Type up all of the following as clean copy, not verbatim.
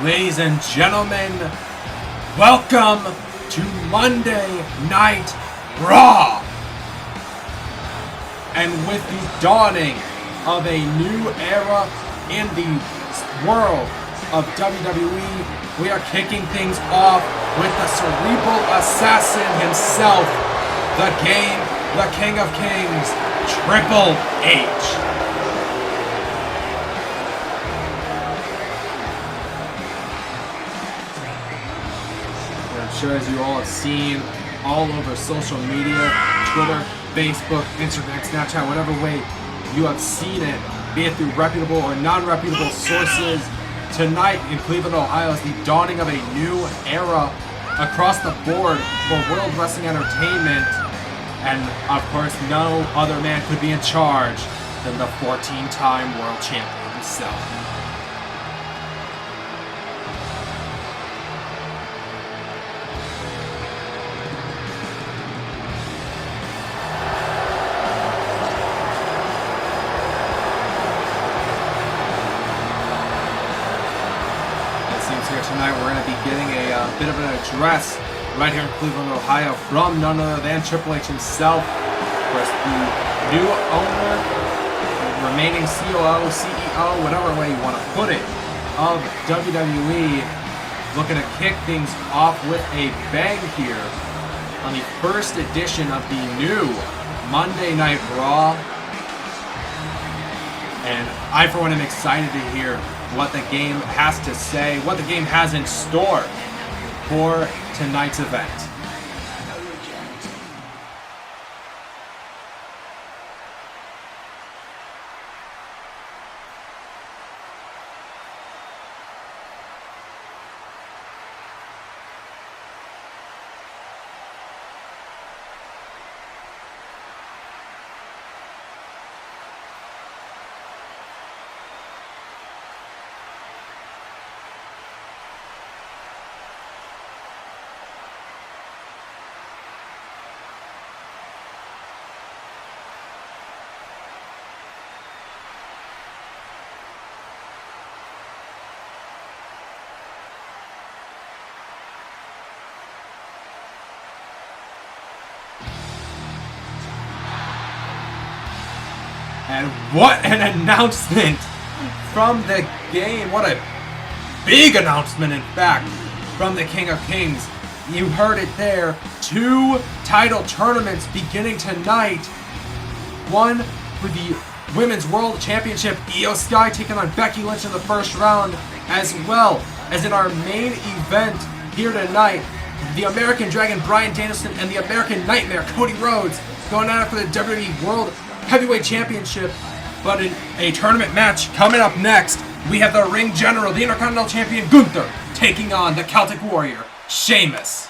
Ladies and gentlemen, welcome to Monday Night Raw. And with the dawning of a new era in the world of WWE, we are kicking things off with the cerebral assassin himself, the King of Kings, Triple H. Sure, as you all have seen all over social media, Twitter, Facebook, Instagram, Snapchat, whatever way you have seen it, be it through reputable or non-reputable sources, tonight in Cleveland, Ohio is the dawning of a new era across the board for World Wrestling Entertainment, and of course no other man could be in charge than the 14-time world champion himself. Here tonight, we're going to be getting a bit of an address right here in Cleveland, Ohio, from none other than Triple H himself. Of course, the new owner, remaining COO, CEO, whatever way you want to put it, of WWE, looking to kick things off with a bang here on the first edition of the new Monday Night Raw. And I, for one, am excited to hear what the game has to say, what the game has in store for tonight's event. And what an announcement from the game. What a big announcement, in fact, from the King of Kings. You heard it there. 2 title tournaments beginning tonight. One for the Women's World Championship, Io Sky taking on Becky Lynch in the first round, as well as in our main event here tonight, the American Dragon Bryan Danielson and the American Nightmare Cody Rhodes going at it for the WWE World Heavyweight Championship. But in a tournament match coming up next, we have the Ring General, the Intercontinental Champion Gunther, taking on the Celtic Warrior, Sheamus.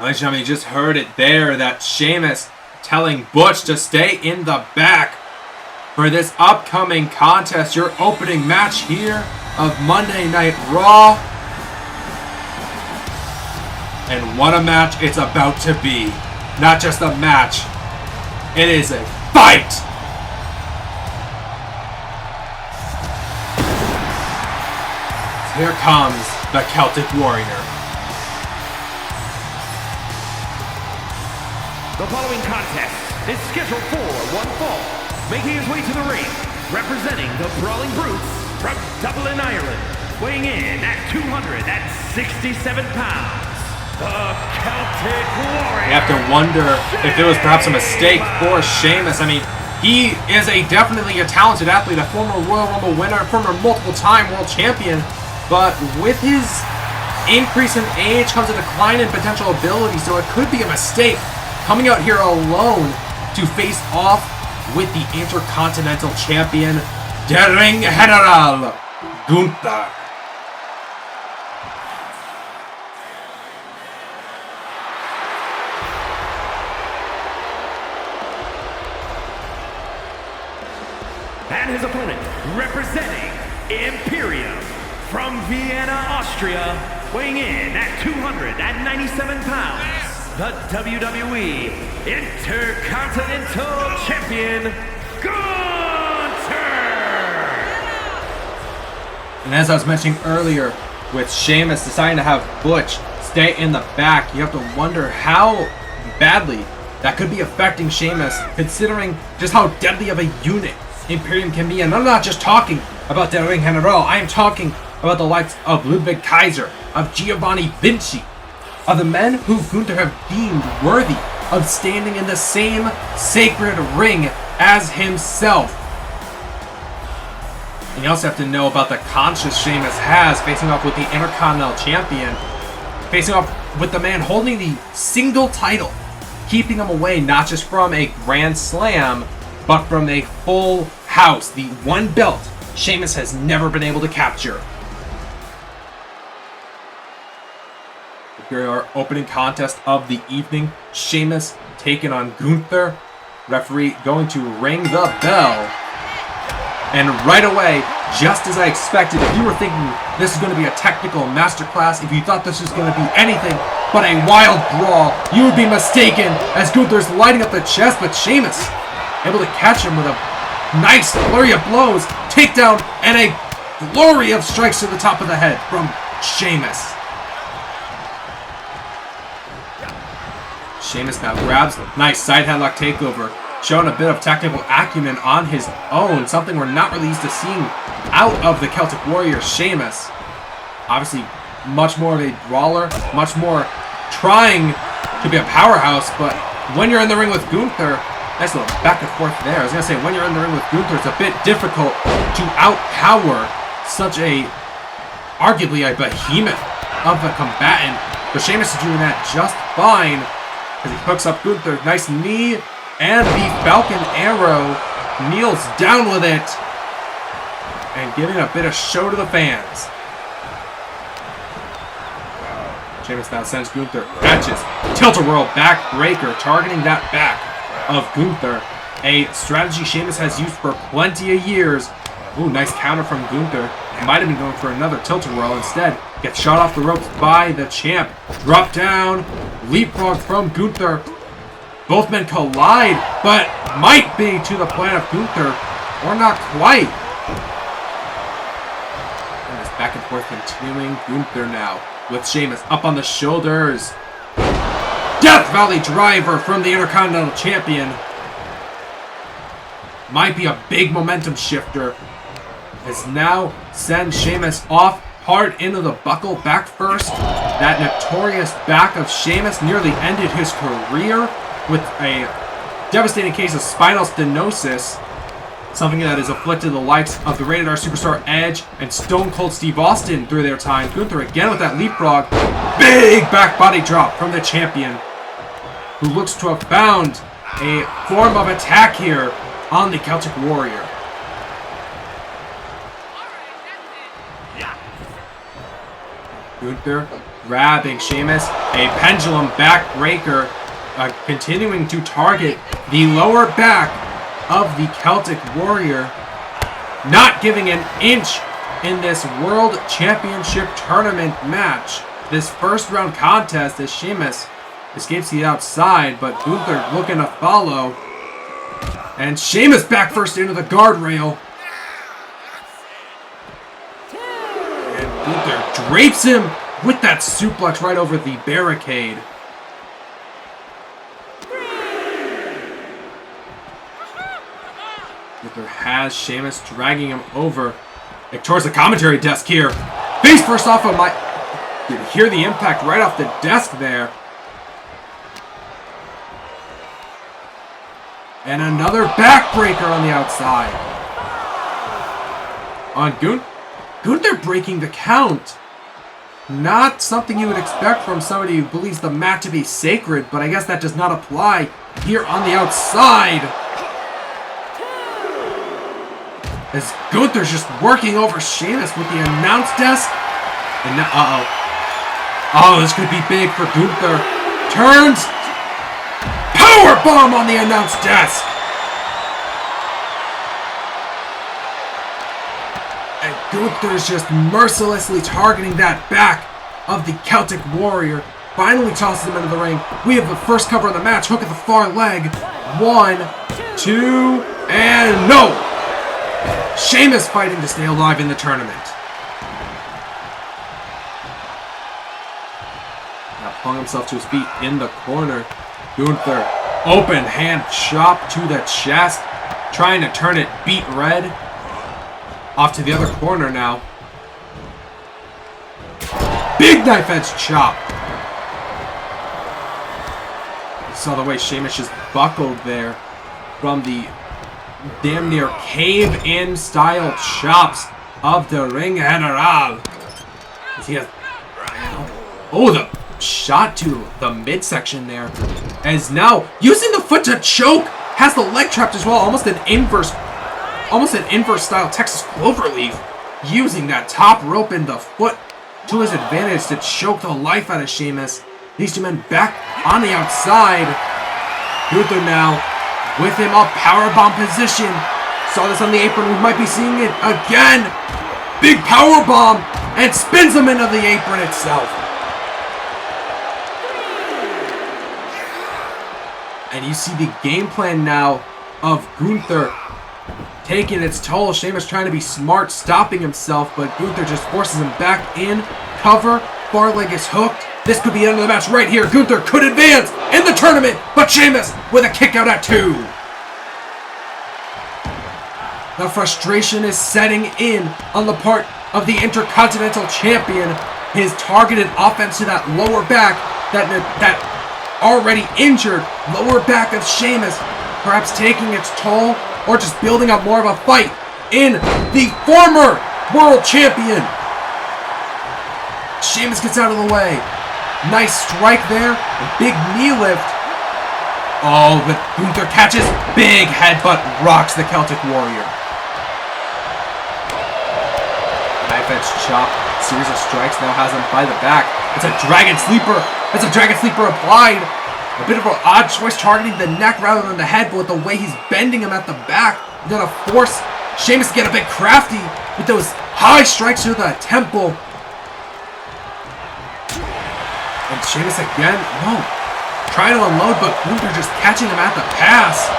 Ladies and gentlemen, you just heard it there, that Sheamus telling Butch to stay in the back for this upcoming contest, your opening match here of Monday Night Raw. And what a match it's about to be. Not just a match, it is a fight! Here comes the Celtic Warrior. The following contest is scheduled for one fall. Making his way to the ring, representing the Brawling Brutes from Dublin, Ireland, weighing in at 267 pounds, the Celtic Warrior. You have to wonder if it was perhaps a mistake for Sheamus. I mean, he is definitely a talented athlete, a former Royal Rumble winner, former multiple-time world champion, but with his increase in age comes a decline in potential ability, so it could be a mistake coming out here alone to face off with the Intercontinental Champion, Der Ring General, Gunther. And his opponent, representing Imperium From Vienna, Austria, weighing in at 297 pounds, the WWE Intercontinental Champion, Gunther! And as I was mentioning earlier, with Sheamus deciding to have Butch stay in the back, you have to wonder how badly that could be affecting Sheamus, considering just how deadly of a unit Imperium can be. And I'm not just talking about Der Ring General, I am talking about the likes of Ludwig Kaiser, of Giovanni Vinci, of the men who Gunther have deemed worthy of standing in the same sacred ring as himself. And you also have to know about the conscience Sheamus has facing off with the Intercontinental Champion, facing off with the man holding the single title, keeping him away not just from a Grand Slam, but from a full house, the one belt Sheamus has never been able to capture. Here our opening contest of the evening, Sheamus taking on Gunther. Referee going to ring the bell. And right away, just as I expected, if you were thinking this is going to be a technical masterclass, if you thought this was going to be anything but a wild brawl, you would be mistaken, as Gunther's lighting up the chest, but Sheamus able to catch him with a nice flurry of blows, takedown, and a flurry of strikes to the top of the head from Sheamus. Sheamus now grabs, nice side headlock takeover, showing a bit of technical acumen on his own, something we're not really used to seeing out of the Celtic Warrior Sheamus. Obviously, much more of a brawler, much more trying to be a powerhouse, but when you're in the ring with Gunther, nice little back and forth there. I was going to say, when you're in the ring with Gunther, it's a bit difficult to outpower such a, arguably a behemoth of a combatant, but Sheamus is doing that just fine as he hooks up Gunther. Nice knee, and the Falcon Arrow, kneels down with it, and giving a bit of show to the fans. Sheamus now sends Gunther, catches, tilt-a-whirl backbreaker, targeting that back of Gunther. A strategy Sheamus has used for plenty of years. Ooh, nice counter from Gunther. Might have been going for another tilt-a-whirl. Instead, gets shot off the ropes by the champ. Drop down, leapfrog from Gunther. Both men collide, but might be to the plan of Gunther, or not quite. And this back and forth continuing. Gunther now with Sheamus up on the shoulders. Death Valley driver from the Intercontinental Champion. Might be a big momentum shifter. As now sends Sheamus off hard into the buckle back first. That notorious back of Sheamus nearly ended his career with a devastating case of spinal stenosis, something that has afflicted the likes of the Rated R Superstar Edge and Stone Cold Steve Austin through their time. Gunther again with that leapfrog. Big back body drop from the champion, who looks to have found a form of attack here on the Celtic Warrior. Gunther grabbing Sheamus, a pendulum backbreaker, continuing to target the lower back of the Celtic Warrior, not giving an inch in this World Championship Tournament match. This first round contest as Sheamus escapes the outside, but Gunther looking to follow. And Sheamus back first into the guardrail. And Gunther drapes him with that suplex right over the barricade. Gunther has Sheamus dragging him over towards the commentary desk here. Face first off of my... You can hear the impact right off the desk there. And another backbreaker on the outside. On Gunther breaking the count. Not something you would expect from somebody who believes the mat to be sacred, but I guess that does not apply here on the outside. As Gunther's just working over Sheamus with the announce desk. And now, oh, this could be big for Gunther. Turns. Powerbomb on the announce desk. And Gunther's just mercilessly targeting that back of the Celtic Warrior. Finally tosses him into the ring. We have the first cover of the match. Hook at the far leg. 1, 2, and no! Sheamus fighting to stay alive in the tournament. Now pulling himself to his feet in the corner. Gunther, open hand chop to the chest. Trying to turn it beet red. Off to the other corner now. Big knife edge chop. You saw the way Sheamus just buckled there from the damn near cave-in style chops of the Ring General. He has, oh, the shot to the midsection there. As now using the foot to choke, has the leg trapped as well. Almost an inverse style Texas cloverleaf. Using that top rope and the foot to his advantage to choke the life out of Sheamus. These two men back on the outside. Gunther now with him up, powerbomb position. Saw this on the apron, we might be seeing it again. Big powerbomb and spins him into the apron itself. And you see the game plan now of Gunther taking its toll. Sheamus trying to be smart, stopping himself, but Gunther just forces him back in. Cover, far leg is hooked. This could be the end of the match right here. Gunther could advance in the tournament, but Sheamus with a kick out at 2. The frustration is setting in on the part of the Intercontinental Champion. His targeted offense to that lower back, that already injured lower back of Sheamus, perhaps taking its toll or just building up more of a fight in the former world champion. Sheamus gets out of the way. Nice strike there. A big knee lift. Oh, but Gunther catches. Big headbutt rocks the Celtic Warrior. Knife edge chop. Series of strikes now has him by the back. It's a dragon sleeper. It's a dragon sleeper applied. A bit of an odd choice targeting the neck rather than the head, but with the way he's bending him at the back, he's gonna force Sheamus to get a bit crafty with those high strikes to the temple. And Sheamus again, no, trying to unload, but Gunther just catching him at the pass.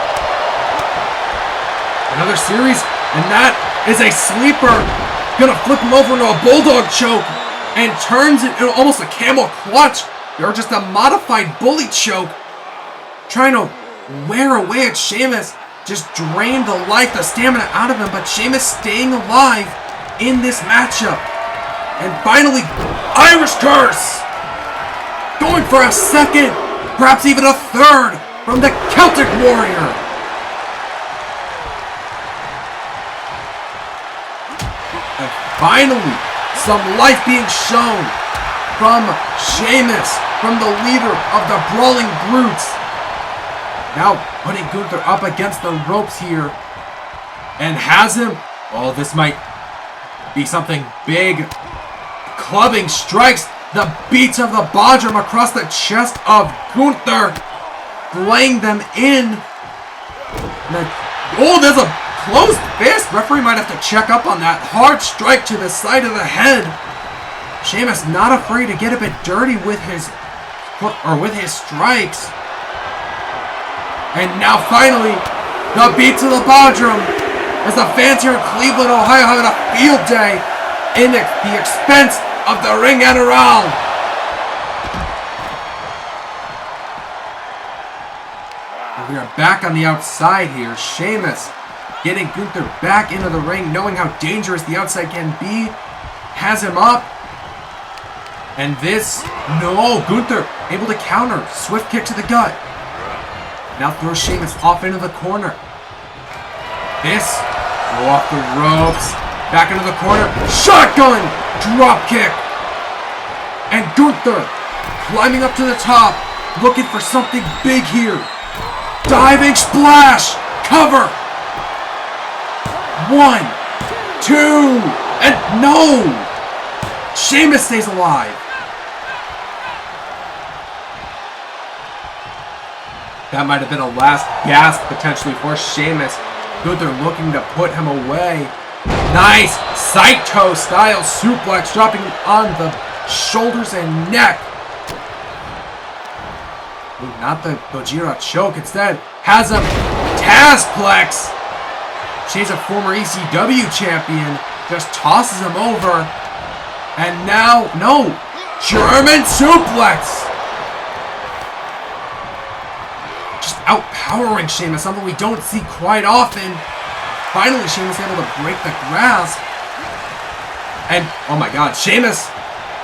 Another series, and that is a sleeper. Gonna flip him over into a bulldog choke and turns it into almost a camel clutch. Or just a modified bully choke. Trying to wear away at Sheamus. Just drain the life, the stamina out of him. But Sheamus staying alive in this matchup. And finally, Irish Curse. Going for a second, perhaps even a third from the Celtic Warrior. And finally, some life being shown from Sheamus, from the leader of the Brawling Brutes. Now putting Gunther up against the ropes here. And has him. Oh, this might be something big. Clubbing strikes. The beats of the Bodrum across the chest of Gunther. Laying them in. Oh, there's a closed fist. Referee might have to check up on that. Hard strike to the side of the head. Sheamus not afraid to get a bit dirty with his strikes. And now finally, the beat to the Bodrum as the fans here in Cleveland, Ohio having a field day in the expense of the Ring General. And we are back on the outside here. Sheamus getting Gunther back into the ring, knowing how dangerous the outside can be. Has him up. And this, no, Gunther able to counter. Swift kick to the gut. Now throws Sheamus off into the corner. This, go off the ropes. Back into the corner. Shotgun! Drop kick. And Gunther climbing up to the top. Looking for something big here. Diving splash. Cover. 1, 2, and no! Sheamus stays alive. That might have been a last gasp potentially for Sheamus. Gunther looking to put him away. Nice Saito style suplex, dropping on the shoulders and neck. Ooh, not the Gojira choke, instead has a Tazplex. She's a former ECW champion, just tosses him over. And now, no, German suplex. Just outpowering Sheamus, something we don't see quite often. Finally, Sheamus able to break the grasp. And, oh my god, Sheamus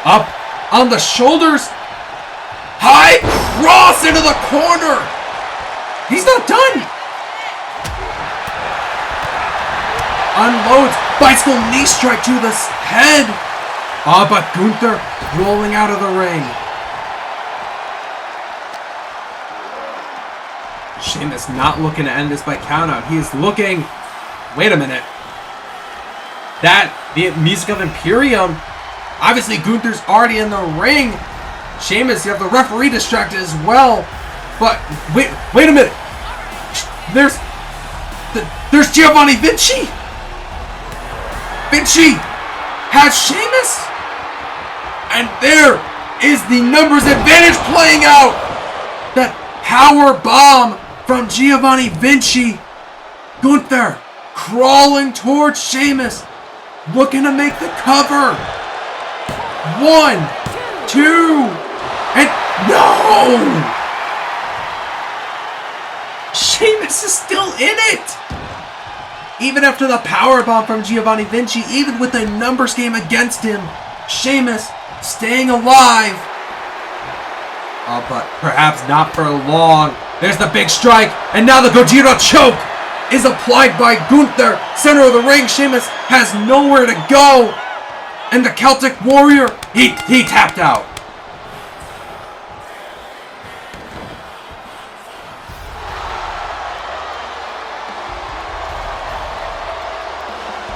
up on the shoulders. High cross into the corner. He's not done. Unloads bicycle knee strike to the head. Ah, but Gunther rolling out of the ring. Sheamus not looking to end this by countout. He is looking... Wait a minute. The music of Imperium. Obviously, Gunther's already in the ring. Sheamus, you have the referee distracted as well. But, wait a minute. There's Giovanni Vinci. Vinci has Sheamus. And there is the numbers advantage playing out. That power bomb from Giovanni Vinci. Gunther crawling towards Sheamus, looking to make the cover. 1, 2, and no! Sheamus is still in it. Even after the power bomb from Giovanni Vinci, even with a numbers game against him, Sheamus staying alive. Oh, but perhaps not for long. There's the big strike, and now the Gojira choke is applied by Gunther. Center of the ring, Sheamus has nowhere to go. And the Celtic Warrior, he tapped out.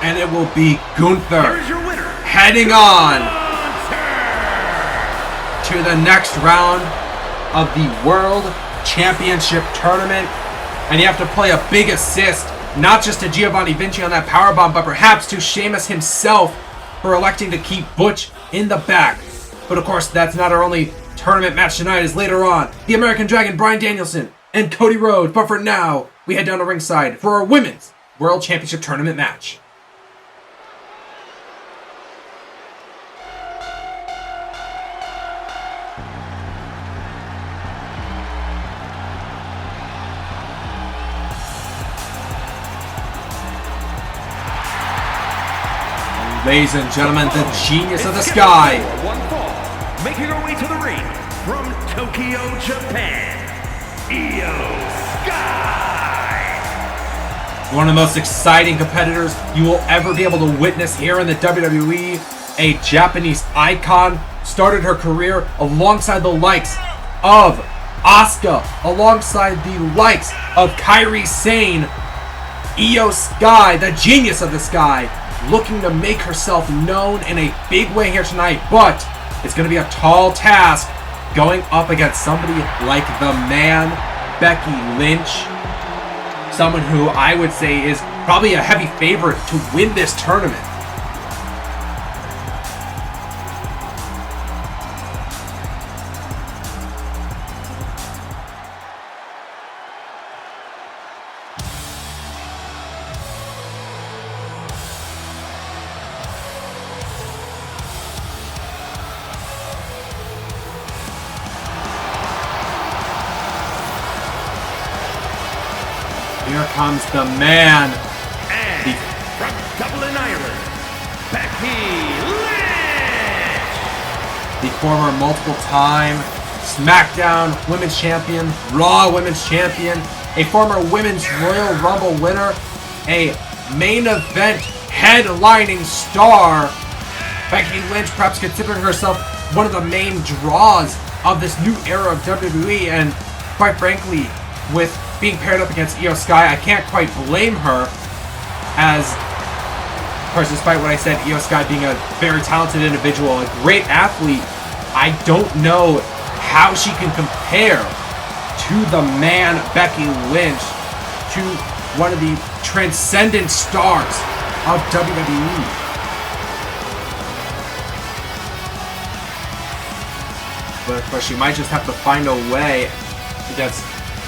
And it will be Gunther heading on to the next round of the World Championship Tournament. And you have to play a big assist, not just to Giovanni Vinci on that powerbomb, but perhaps to Sheamus himself for electing to keep Butch in the back. But of course, that's not our only tournament match tonight, as later on, the American Dragon Bryan Danielson and Cody Rhodes. But for now, we head down to ringside for our Women's World Championship Tournament match. Ladies and gentlemen, the genius of the sky. One fall, making her way to the ring from Tokyo, Japan, Io Sky. One of the most exciting competitors you will ever be able to witness here in the WWE. A Japanese icon, started her career alongside the likes of Asuka, alongside the likes of Kairi Sane. Io Sky, the genius of the sky, looking to make herself known in a big way here tonight, but it's going to be a tall task going up against somebody like the man, Becky Lynch, someone who I would say is probably a heavy favorite to win this tournament. Here comes the man. And from Dublin, Ireland, Becky Lynch. The former multiple-time SmackDown Women's Champion, Raw Women's Champion, a former Women's Royal Rumble winner, a main event headlining star. Becky Lynch perhaps considering herself one of the main draws of this new era of WWE, and quite frankly, with being paired up against Io Sky, I can't quite blame her, as, of course, despite what I said, Io Sky being a very talented individual, a great athlete, I don't know how she can compare to the man, Becky Lynch, to one of the transcendent stars of WWE. But of course, she might just have to find a way. That's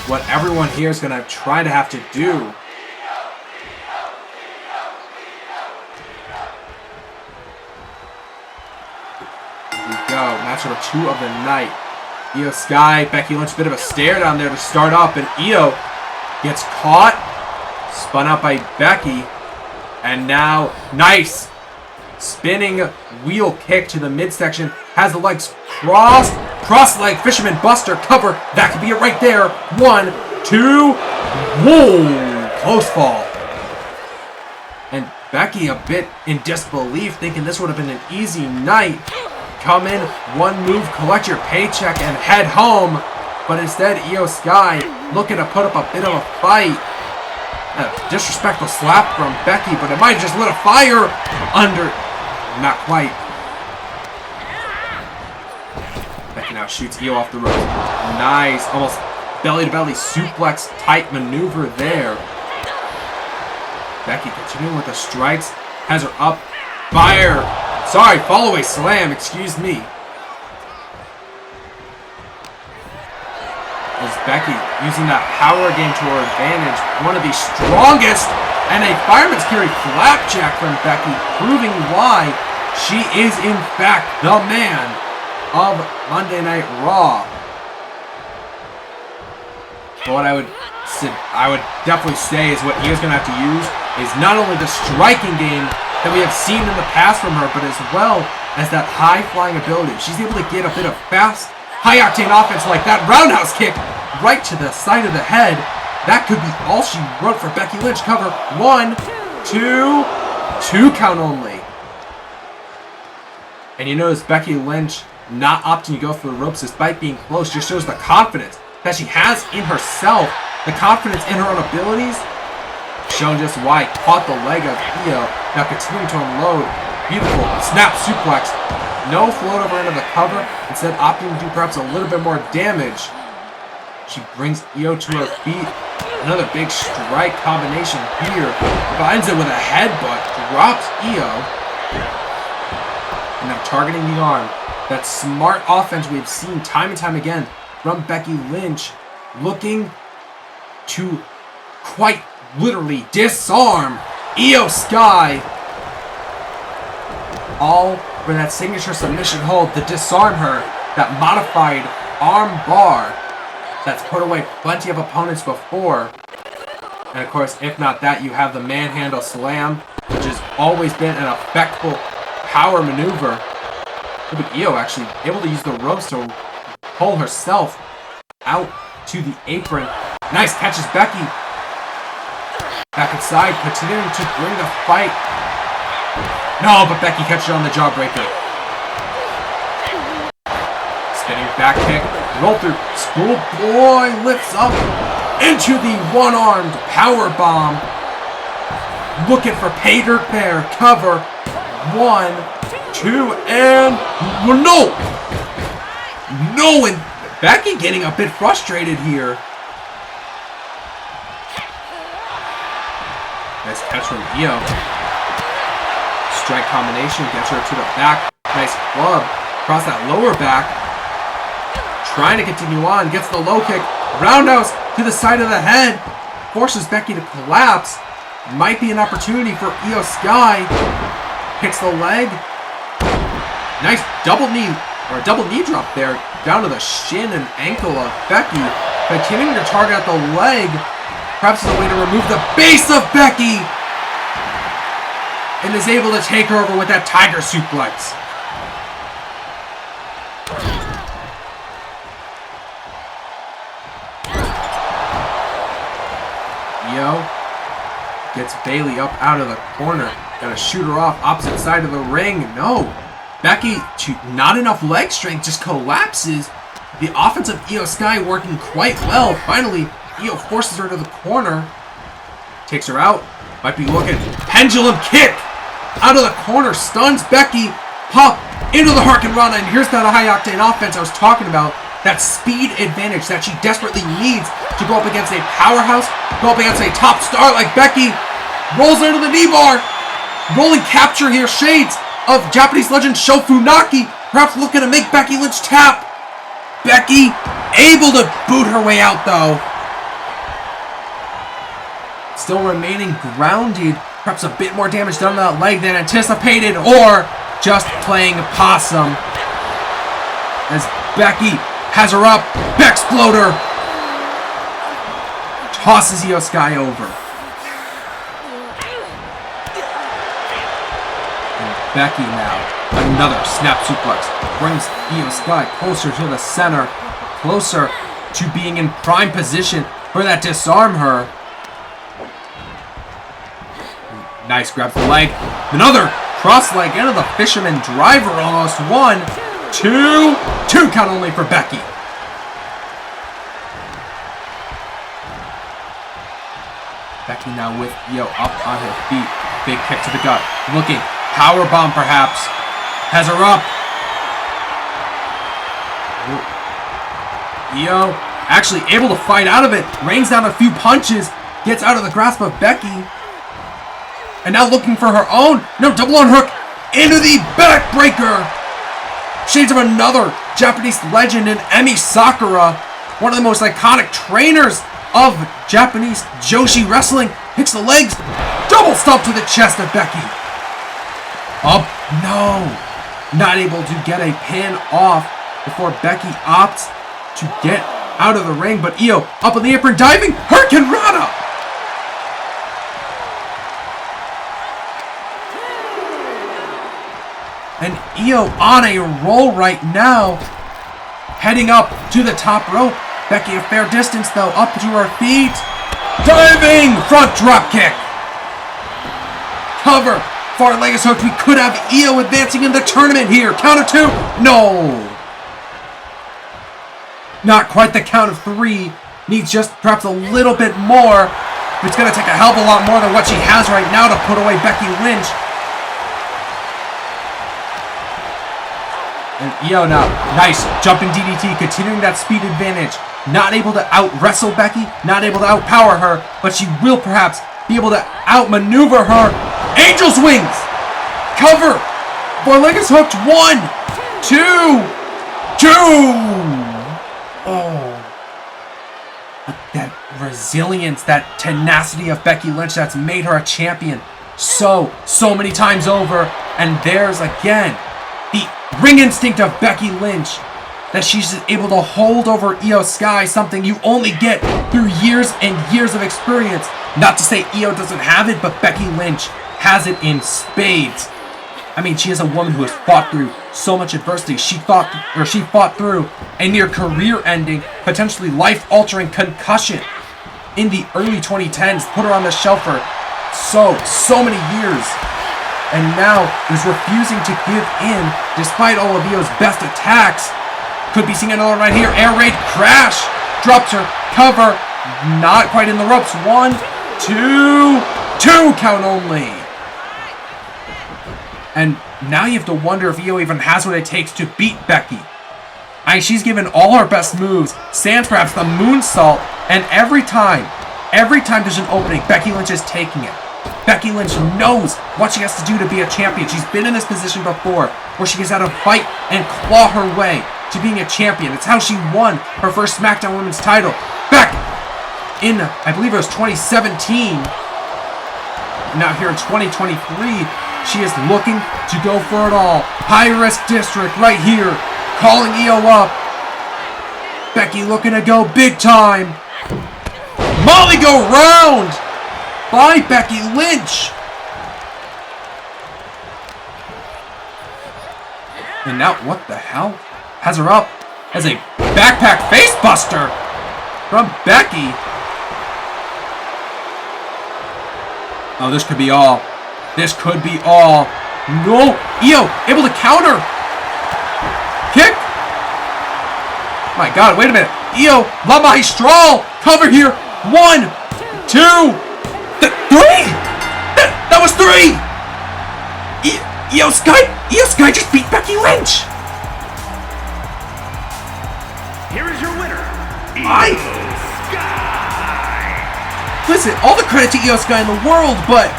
what everyone here is going to try to have to do. Here we go. Match number 2 of the night. Io Sky, Becky Lynch, bit of a stare down there to start off, and Io gets caught, spun out by Becky, and now nice spinning wheel kick to the midsection, has the legs crossed, cross leg fisherman buster cover. That could be it right there. 1, 2, whoa, close fall. And Becky a bit in disbelief, thinking this would have been an easy night. Come in, one move, collect your paycheck, and head home. But instead, Io Sky looking to put up a bit of a fight. A disrespectful slap from Becky, but it might have just lit a fire under. Not quite. Becky now shoots Io off the rope. Nice, almost belly-to-belly suplex type maneuver there. Becky continuing with the strikes, has her up. Fire. Sorry, follow away slam, excuse me. As Becky using that power game to her advantage, one of the strongest, and a fireman's carry flapjack from Becky, proving why she is in fact the man of Monday Night Raw. But what I would definitely say is what Io's going to have to use is not only the striking game that we have seen in the past from her, but as well as that high-flying ability. She's able to get a bit of fast, high-octane offense like that roundhouse kick right to the side of the head. That could be all she wrote for Becky Lynch. Cover. 1, 2, 2 count only. And you notice Becky Lynch not opting to go for the ropes despite being close just shows the confidence that she has in herself, the confidence in her own abilities, showing just why. Caught the leg of Io. Now continuing to unload. Beautiful snap suplex. No float over into the cover. Instead opting to do perhaps a little bit more damage. She brings Io to her feet. Another big strike combination here. Finds it with a headbutt. Drops Io. And now targeting the arm. That smart offense we've seen time and time again from Becky Lynch. Looking to quite literally disarm Io Sky. All for that signature submission hold to disarm her. That modified arm bar that's put away plenty of opponents before. And of course, if not that, you have the manhandle slam, which has always been an effective power maneuver. But Io actually able to use the ropes to pull herself out to the apron. Nice, catches Becky. Back inside, continuing to bring the fight. No, but Becky catches on the jawbreaker. Spinning back kick, roll through. Schoolboy lifts up into the one-armed power bomb. Looking for pay dirt bear. Cover. 1, 2, and no! No, and Becky getting a bit frustrated here. Nice catch from Io. Strike combination gets her to the back. Nice club across that lower back. Trying to continue on. Gets the low kick. Roundhouse to the side of the head. Forces Becky to collapse. Might be an opportunity for Io Sky. Kicks the leg. Nice double knee drop there. Down to the shin and ankle of Becky. Continuing to target at the leg. Perhaps as a way to remove the base of Becky. And is able to take her over with that tiger suplex. Io gets Bayley up out of the corner. Gotta shoot her off opposite side of the ring. No. Becky, not enough leg strength, just collapses. The offense of Io Sky working quite well. Finally, Io forces her to the corner. Takes her out. Might be looking. Pendulum kick. Out of the corner. Stuns Becky. Pop into the Hurricane Rana. And here's that high-octane offense I was talking about. That speed advantage that she desperately needs to go up against a powerhouse. Go up against a top star like Becky. Rolls her to the knee bar. rolling capture here. Shades of Japanese legend Sho Funaki, perhaps looking to make Becky Lynch tap. Becky able to boot her way out though. Still remaining grounded. Perhaps a bit more damage done to that leg than anticipated, or just playing possum. As Becky has her up. Bexploder. Tosses Io Sky over. And Becky now. Another snap suplex. Brings Io Sky closer to the center. Closer to being in prime position for that disarm her. Nice, grabs the leg. Another cross leg into the fisherman driver almost. 1, 2, 2 count only for Becky. Becky now with Io up on her feet. Big kick to the gut. Looking. Power bomb perhaps. Has her up. Io actually able to fight out of it. Rains down a few punches. Gets out of the grasp of Becky. And now looking for her own. No, double on hook. Into the backbreaker. Shades of another Japanese legend in Emi Sakura. One of the most iconic trainers of Japanese Joshi wrestling. Hits the legs. Double stomp to the chest of Becky. Up. No. Not able to get a pin off before Becky opts to get out of the ring. But Io up on the apron diving. Hurricane Rana. And Io on a roll right now. Heading up to the top rope. Becky a fair distance though. Up to her feet. Diving front drop kick. Cover. Far leg is hooked. We could have Io advancing in the tournament here. Count of 2. No. Not quite the count of 3. Needs just perhaps a little bit more. It's going to take a hell of a lot more than what she has right now to put away Becky Lynch. And Io now, nice jumping DDT, continuing that speed advantage. Not able to out-wrestle Becky, not able to outpower her, but she will perhaps be able to outmaneuver her. Angel's wings! Cover! Four-leg is hooked. 1, 2, 2! Oh. That resilience, that tenacity of Becky Lynch that's made her a champion so many times over. And there's again the ring instinct of Becky Lynch, that she's able to hold over Io Sky, something you only get through years and years of experience. Not to say Io doesn't have it, but Becky Lynch has it in spades. I mean, she is a woman who has fought through so much adversity. She fought through a near career-ending, potentially life-altering concussion in the early 2010s. Put her on the shelf for so many years. And now is refusing to give in despite all of Io's best attacks. Could be seeing another right here. Air raid crash. Drops her. Cover. Not quite in the ropes. 1, 2, 2 count only. And now you have to wonder if Io even has what it takes to beat Becky. I mean, she's given all her best moves. Sans perhaps the moonsault. And every time there's an opening, Becky Lynch is taking it. Becky Lynch knows what she has to do to be a champion. She's been in this position before, where she gets out to fight and claw her way to being a champion. It's how she won her first SmackDown Women's title back in, I believe it was 2017. Now here in 2023, she is looking to go for it all. High risk district right here, calling Io up. Becky looking to go big time. Molly go round by Becky Lynch. And now, what the hell? Has her up as a backpack facebuster from Becky. Oh, this could be all. This could be all. No, Io able to counter. Kick. My God, wait a minute. Io, La Magistral, cover here. 1, 2, 3. That was 3. Io Sky just beat Becky Lynch. Here is your winner, Io Sky. Listen, all the credit to Io Sky in the world, but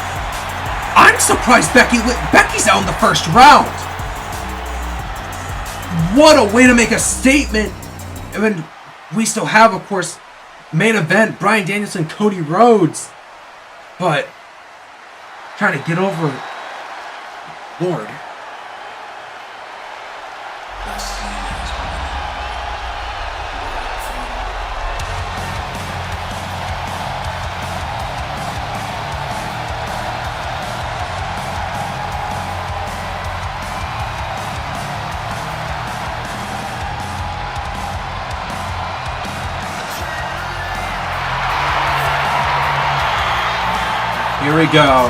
I'm surprised Becky's out in the first round. What a way to make a statement. And then we still have, of course, main event, Bryan Danielson, Cody Rhodes. But trying to get over Lord. Here we go.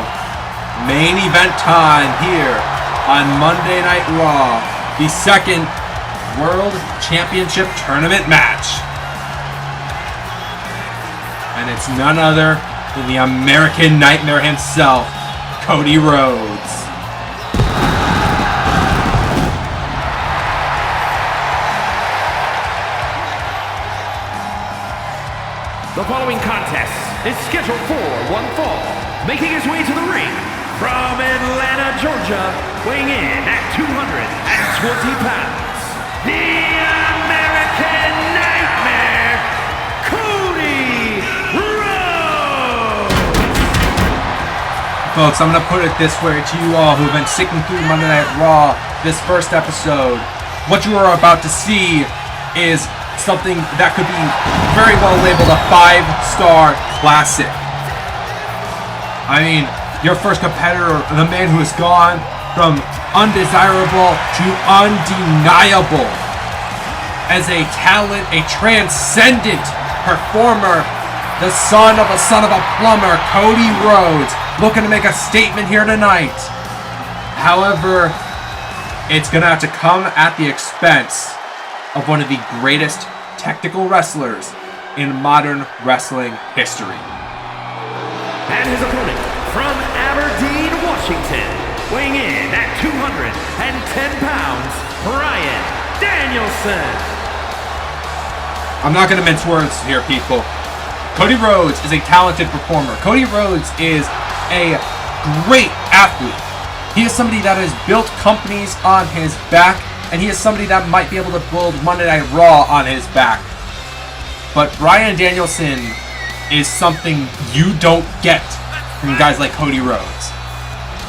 Main event time here on Monday Night Raw. The second World Championship Tournament match. And it's none other than the American Nightmare himself, Cody Rhodes. The following contest is scheduled for one fall. Making his way to the ring from Atlanta, Georgia, weighing in at 220 pounds, the American Nightmare, Cody Rhodes! Folks, I'm going to put it this way to you all who've been sticking through Monday Night Raw this first episode. What you are about to see is something that could be very well labeled a 5-star classic. I mean, your first competitor, the man who has gone from undesirable to undeniable as a talent, a transcendent performer, the son of a plumber, Cody Rhodes, looking to make a statement here tonight. However, it's going to have to come at the expense of one of the greatest technical wrestlers in modern wrestling history. And his opponent from Aberdeen, Washington, weighing in at 210 pounds, Bryan Danielson. I'm not going to mince words here, people. Cody Rhodes is a talented performer. Cody Rhodes is a great athlete. He is somebody that has built companies on his back, and he is somebody that might be able to build Monday Night Raw on his back. But Bryan Danielson is something you don't get from guys like Cody Rhodes.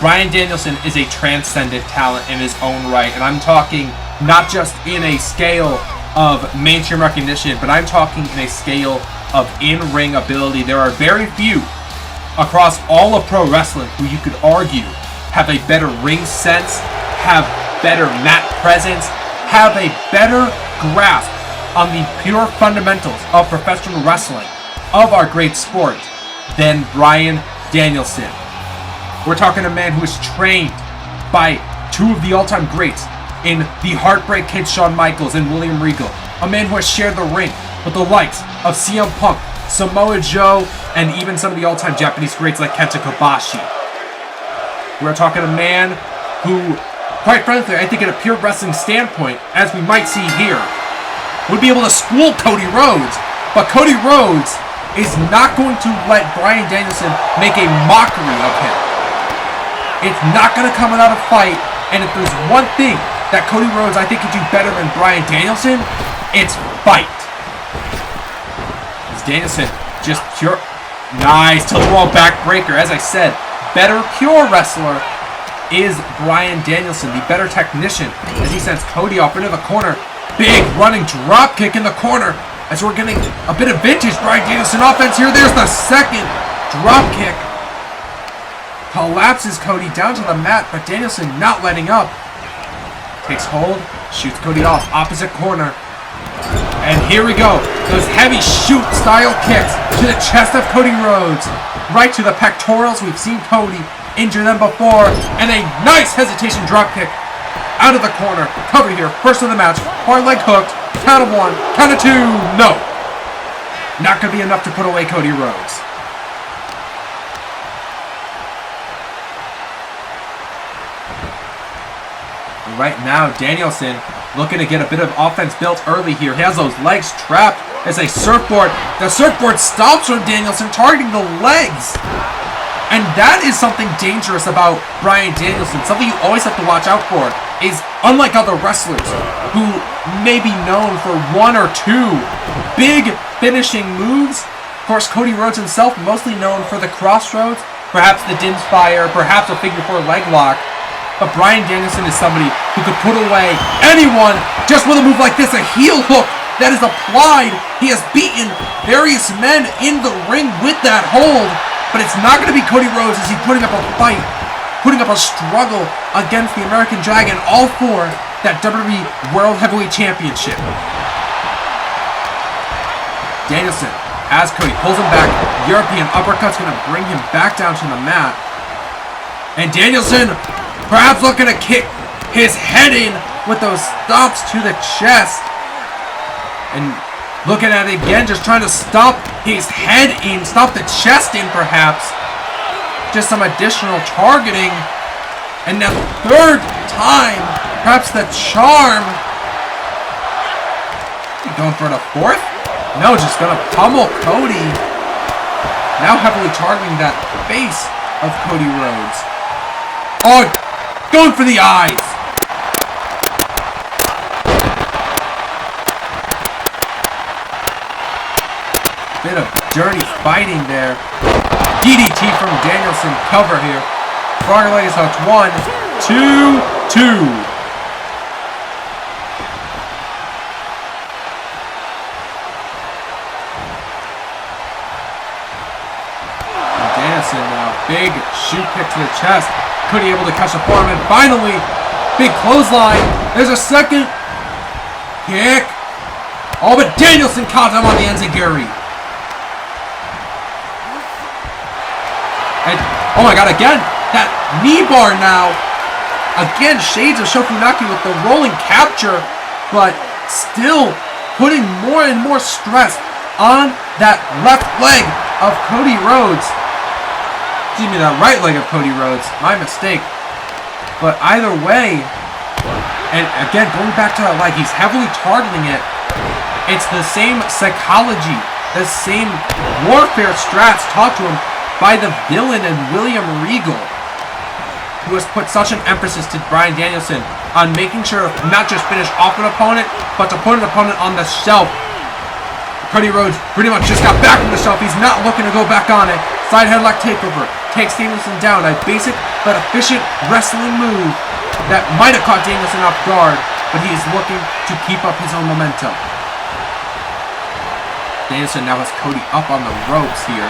Bryan Danielson is a transcendent talent in his own right, and I'm talking not just in a scale of mainstream recognition, but I'm talking in a scale of in-ring ability. There are very few across all of pro wrestling who you could argue have a better ring sense, have better mat presence, have a better grasp on the pure fundamentals of professional wrestling, of our great sport, than Bryan Danielson. We're talking a man who is trained by two of the all-time greats in the Heartbreak Kid Shawn Michaels and William Regal. A man who has shared the ring with the likes of CM Punk, Samoa Joe, and even some of the all-time Japanese greats like Kenta Kobashi. We're talking a man who, quite frankly, I think in a pure wrestling standpoint, as we might see here, would be able to school Cody Rhodes, but Cody Rhodes is not going to let Bryan Danielson make a mockery of him. It's not going to come out of fight, and if there's one thing that Cody Rhodes I think could do better than Bryan Danielson, it's fight. As Danielson just pure, nice tilt-a-whirl backbreaker. As I said, better pure wrestler is Bryan Danielson, the better technician, as he sends Cody off into the corner. Big running drop kick in the corner as we're getting a bit of vintage Bryan Danielson offense here. There's the second drop kick. Collapses Cody down to the mat, but Danielson not letting up. Takes hold, shoots Cody off, opposite corner. And here we go. Those heavy shoot style kicks to the chest of Cody Rhodes. Right to the pectorals. We've seen Cody injure them before. And a nice hesitation drop kick out of the corner. Cover here. First of the match. Hard leg hooked. Count of 1. Count of 2. No. Not going to be enough to put away Cody Rhodes. Right now, Danielson looking to get a bit of offense built early here. He has those legs trapped as a surfboard. The surfboard stops from Danielson, targeting the legs And that is something dangerous about Bryan Danielson. Something you always have to watch out for is, unlike other wrestlers who may be known for one or two big finishing moves, of course, Cody Rhodes himself, mostly known for the crossroads, perhaps the Din Spire, perhaps a figure 4 leg lock. But Bryan Danielson is somebody who could put away anyone just with a move like this, a heel hook that is applied. He has beaten various men in the ring with that hold. But it's not going to be Cody Rhodes as he's putting up a fight, putting up a struggle against the American Dragon, all for that WWE World Heavyweight Championship. Danielson, as Cody pulls him back, European uppercut's going to bring him back down to the mat. And Danielson perhaps looking to kick his head in with those stomps to the chest. And looking at it again, just trying to stop his head in, stop the chest in perhaps. Just some additional targeting. And the third time, perhaps the charm. Going for the fourth? No, just gonna pummel Cody. Now heavily targeting that face of Cody Rhodes. Oh, going for the eyes. Bit of dirty fighting there. DDT from Danielson, cover here. Frogger leg is hooked. 1, 2, 2. Danielson now, big shoot kick to the chest. Cody able to catch the forearm, and finally, big clothesline. There's a second kick. Oh, but Danielson caught him on the enziguri. And, oh my god, again, that knee bar now. Again, shades of Shofunaki with the rolling capture, but still putting more and more stress on that left leg of Cody Rhodes. Excuse me, that right leg of Cody Rhodes. My mistake. But either way, and again, going back to that leg, he's heavily targeting it. It's the same psychology, the same warfare strats taught to him by the villain and William Regal, who has put such an emphasis to Bryan Danielson on making sure to not just finish off an opponent, but to put an opponent on the shelf. Cody Rhodes pretty much just got back from the shelf. He's not looking to go back on it. Side headlock takeover. Takes Danielson down. A basic but efficient wrestling move that might have caught Danielson off guard, but he is looking to keep up his own momentum. Danielson now has Cody up on the ropes here.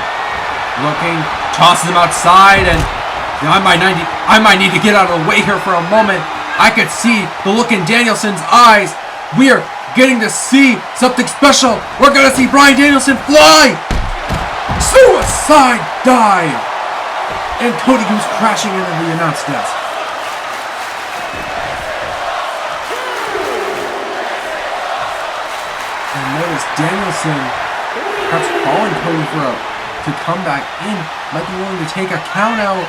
Looking, tosses him outside, and I might need to get out of the way here for a moment. I could see the look in Danielson's eyes. We're getting to see something special. We're going to see Bryan Danielson fly. Suicide dive. And Cody goes crashing into the announce desk. And notice Danielson perhaps calling Cody to come back in. Might be willing to take a count out.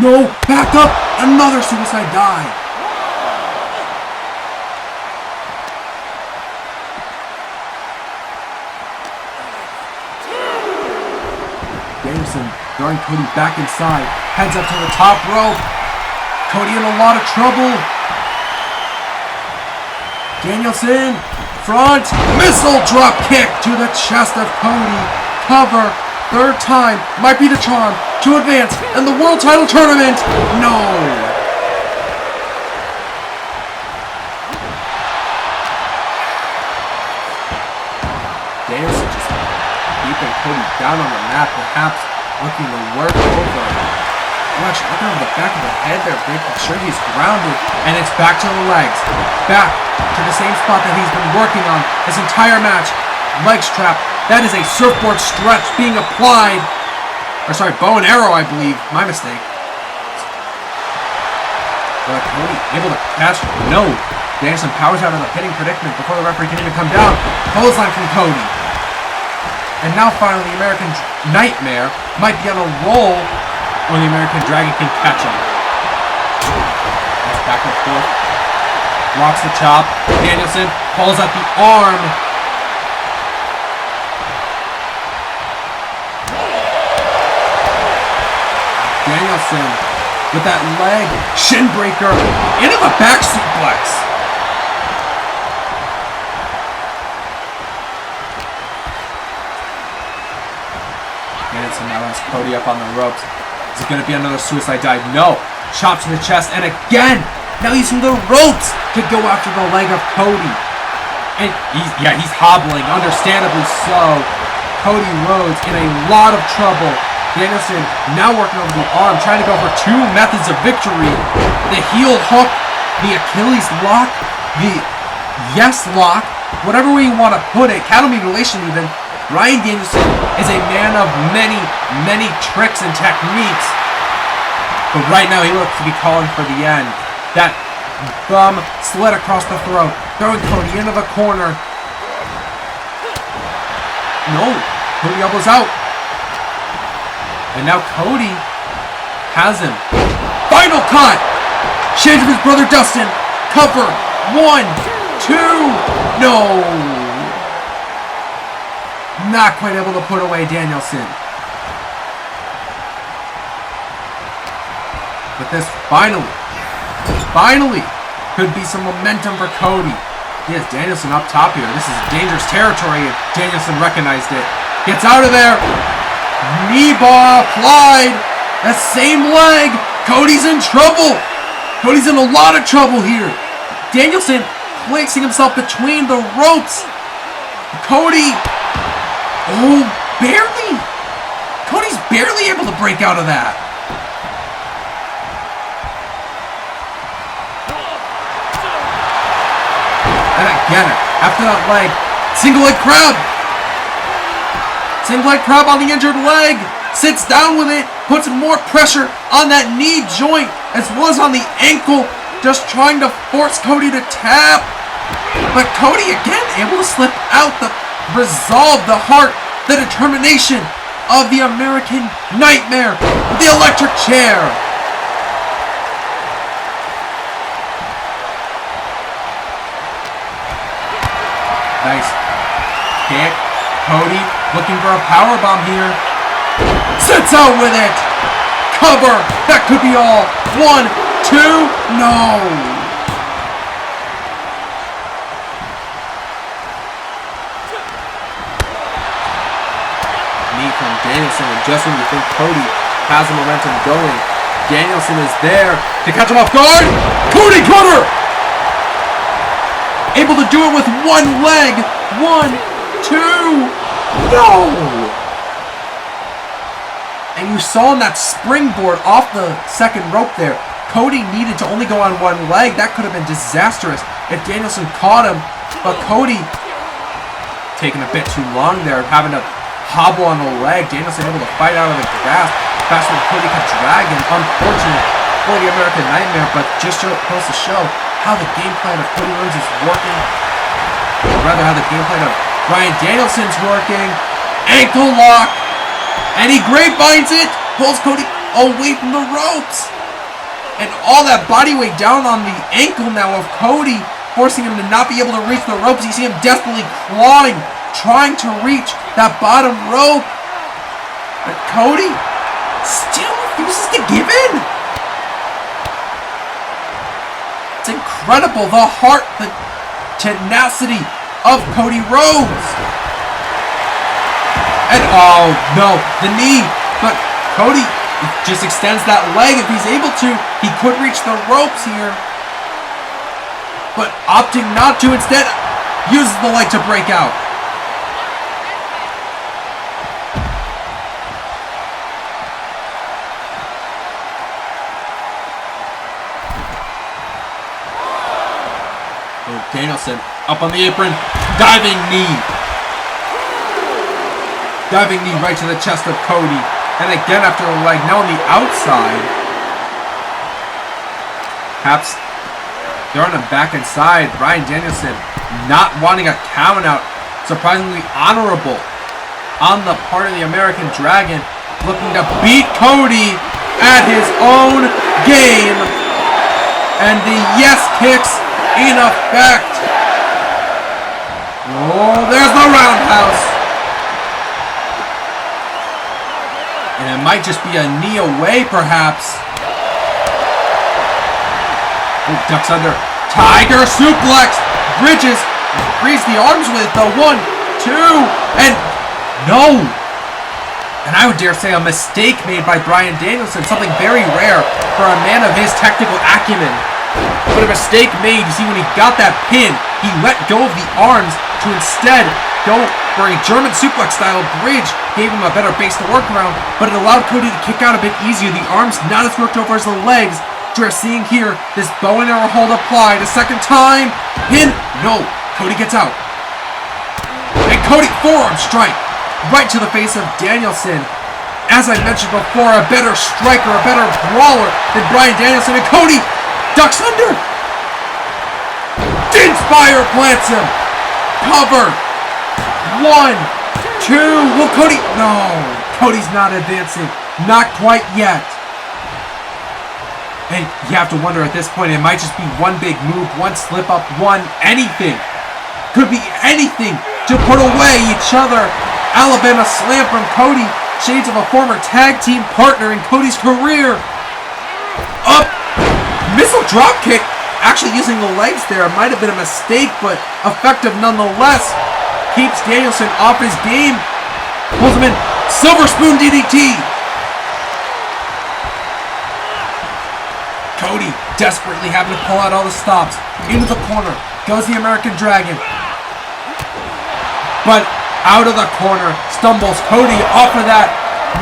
No, back up. Another suicide dive. Danielson throwing Cody back inside. Heads up to the top rope. Cody in a lot of trouble. Danielson, front, missile drop kick to the chest of Cody. Cover, third time, might be the charm to advance in the world title tournament. No. Danielson just keeping Cody down on the mat, perhaps looking to work over. Watch, looking over the back of the head there, making sure he's grounded, and it's back to the legs. Back to the same spot that he's been working on this entire match. Leg strap. That is a surfboard stretch being applied. Or sorry, bow and arrow, I believe. My mistake. But Cody able to catch. No. Danielson powers out of the hitting predicament before the referee can even come down. Clothesline from Cody. And now finally the American Nightmare might be on a roll, or the American Dragon can catch him. That's back and forth. Blocks the chop. Danielson pulls out the arm. Danielson with that leg shin breaker into the back suplex. Danielson now has Cody up on the ropes. Is it going to be another suicide dive? No. Chop to the chest, and again, now using the ropes to go after the leg of Cody. And he's hobbling, understandably so. Cody Rhodes in a lot of trouble. Danielson now working over the arm, trying to go for two methods of victory. The heel hook, the Achilles lock, the yes lock, whatever way you want to put it, cattle mutilation even. Bryan Danielson is a man of many tricks and techniques. But right now he looks to be calling for the end. That thumb slid across the throat, throwing Cody into the corner. No, Cody elbows out. And now Cody has him. Final cut! Shades of his brother Dustin. Cover. 1, 2. No. Not quite able to put away Danielson. But this finally could be some momentum for Cody. He has Danielson up top here. This is dangerous territory, and Danielson recognized it. Gets out of there. Knee bar applied. That same leg. Cody's in trouble. Cody's in a lot of trouble here. Danielson placing himself between the ropes. Cody. Oh, barely. Cody's barely able to break out of that. And again, after that leg, single leg crab. Single leg crab on the injured leg. Sits down with it. Puts more pressure on that knee joint as well as on the ankle. Just trying to force Cody to tap. But Cody again able to slip out. The resolve, the heart, the determination of the American Nightmare with the electric chair. Nice kick. Cody looking for a powerbomb here. Sits out with it. Cover. That could be all. 1, 2. No. Knee from Danielson, and just when you think Cody has the momentum going, Danielson is there to catch him off guard. Cody cutter. Able to do it with one leg. 1, 2. No! And you saw in that springboard off the second rope there, Cody needed to only go on one leg. That could have been disastrous if Danielson caught him. But Cody taking a bit too long there, having to hobble on the leg. Danielson able to fight out of the grasp faster than Cody could drag him. Unfortunate for the American Nightmare, but just goes to show how the game plan of Cody Rhodes is working. Or rather, how the game plan of Bryan Danielson's working. Ankle lock. And he grapevines it. Pulls Cody away from the ropes. And all that body weight down on the ankle now of Cody, forcing him to not be able to reach the ropes. You see him desperately clawing, trying to reach that bottom rope. But Cody still refuses to give in. It's incredible. The heart, the tenacity of Cody Rhodes. And oh no, the knee. But Cody just extends that leg. If he's able to, he could reach the ropes here. But opting not to, instead uses the leg to break out. Danielson up on the apron, diving knee. Diving knee right to the chest of Cody. And again after a leg, now on the outside. Perhaps throwing him back inside. Bryan Danielson not wanting a count out. Surprisingly honorable on the part of the American Dragon. Looking to beat Cody at his own game. And the yes kicks in effect. Oh, there's the roundhouse. And it might just be a knee away, perhaps. Oh, ducks under. Tiger suplex. Bridges. Frees the arms with it, though. 1, 2, and no. And I would dare say a mistake made by Bryan Danielson. Something very rare for a man of his technical acumen. But a mistake made. You see, when he got that pin, he let go of the arms to instead go for a German suplex style bridge. Gave him a better base to work around, but it allowed Cody to kick out a bit easier. The arms not as worked over as the legs. We're seeing here this bow and arrow hold applied. A second time. Pin. No. Cody gets out. And Cody forearm strike right to the face of Danielson. As I mentioned before, a better striker, a better brawler than Bryan Danielson. And Cody ducks under. Inspire plants him. Cover. 1, 2. Will Cody? No. Cody's not advancing. Not quite yet. And you have to wonder at this point, it might just be one big move, one slip up, one anything. Could be anything to put away each other. Alabama slam from Cody. Shades of a former tag team partner in Cody's career. Up. Missile drop kick. Actually using the legs there. Might have been a mistake, but effective nonetheless. Keeps Danielson off his game. Pulls him in. Silver spoon DDT. Cody desperately having to pull out all the stops. Into the corner. Goes the American Dragon. But out of the corner. Stumbles Cody off of that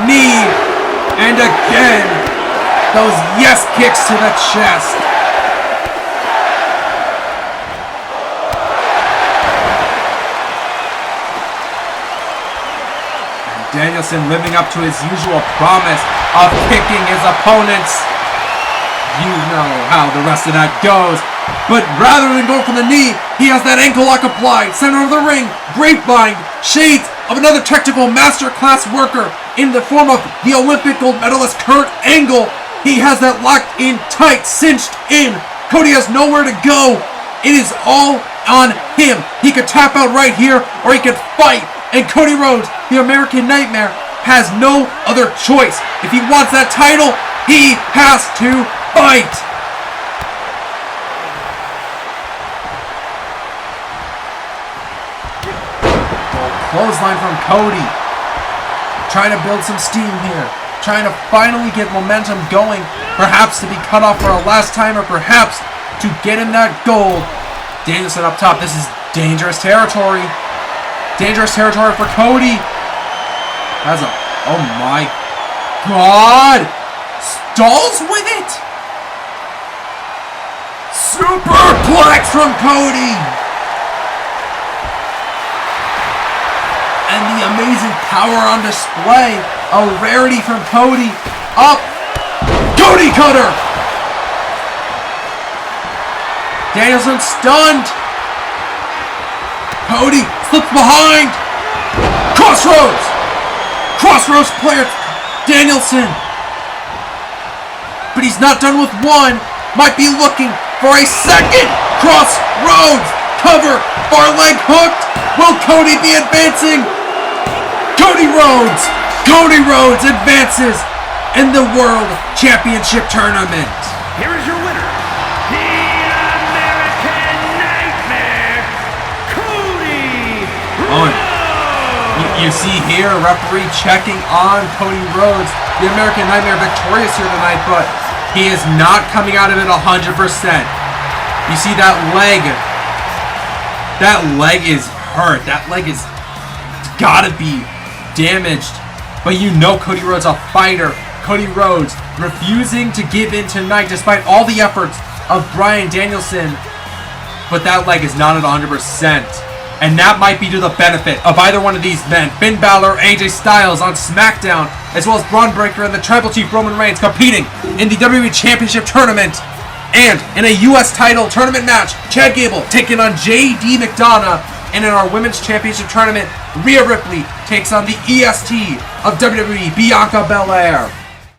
knee. And again. Those yes kicks to the chest. And Danielson living up to his usual promise of kicking his opponents. You know how the rest of that goes. But rather than going for the knee, he has that ankle lock applied. Center of the ring, grapevine, shades of another technical masterclass worker in the form of the Olympic gold medalist Kurt Angle. He has that locked in tight, cinched in. Cody has nowhere to go. It is all on him. He could tap out right here, or he could fight. And Cody Rhodes, the American Nightmare, has no other choice. If he wants that title, he has to fight! Clothesline from Cody. Trying to build some steam here. Trying to finally get momentum going. Perhaps to be cut off for a last time, or perhaps to get him that gold. Danielson up top. This is dangerous territory. Dangerous territory for Cody. That's a... Oh my God! Stalls with it! Superplex from Cody! And the amazing power on display. A rarity from Cody. Up. Cody cutter! Danielson stunned. Cody slips behind. Crossroads! Crossroads player Danielson. But he's not done with one. Might be looking for a second. Crossroads. Cover. Far leg hooked. Will Cody be advancing? Cody Rhodes. Cody Rhodes advances in the World Championship Tournament. Here is your winner, the American Nightmare, Cody Rhodes. You see here, referee checking on Cody Rhodes. The American Nightmare victorious here tonight, but he is not coming out of it 100%. You see that leg. That leg is hurt. That leg is gotta be damaged. But you know Cody Rhodes a fighter. Cody Rhodes refusing to give in tonight despite all the efforts of Bryan Danielson. But that leg is not at 100%. And that might be to the benefit of either one of these men. Finn Balor, AJ Styles on SmackDown, as well as Braun Breaker and the Tribal Chief Roman Reigns competing in the WWE Championship Tournament. And in a U.S. title tournament match, Chad Gable taking on J.D. McDonough. And in our Women's Championship Tournament, Rhea Ripley takes on the EST of WWE, Bianca Belair.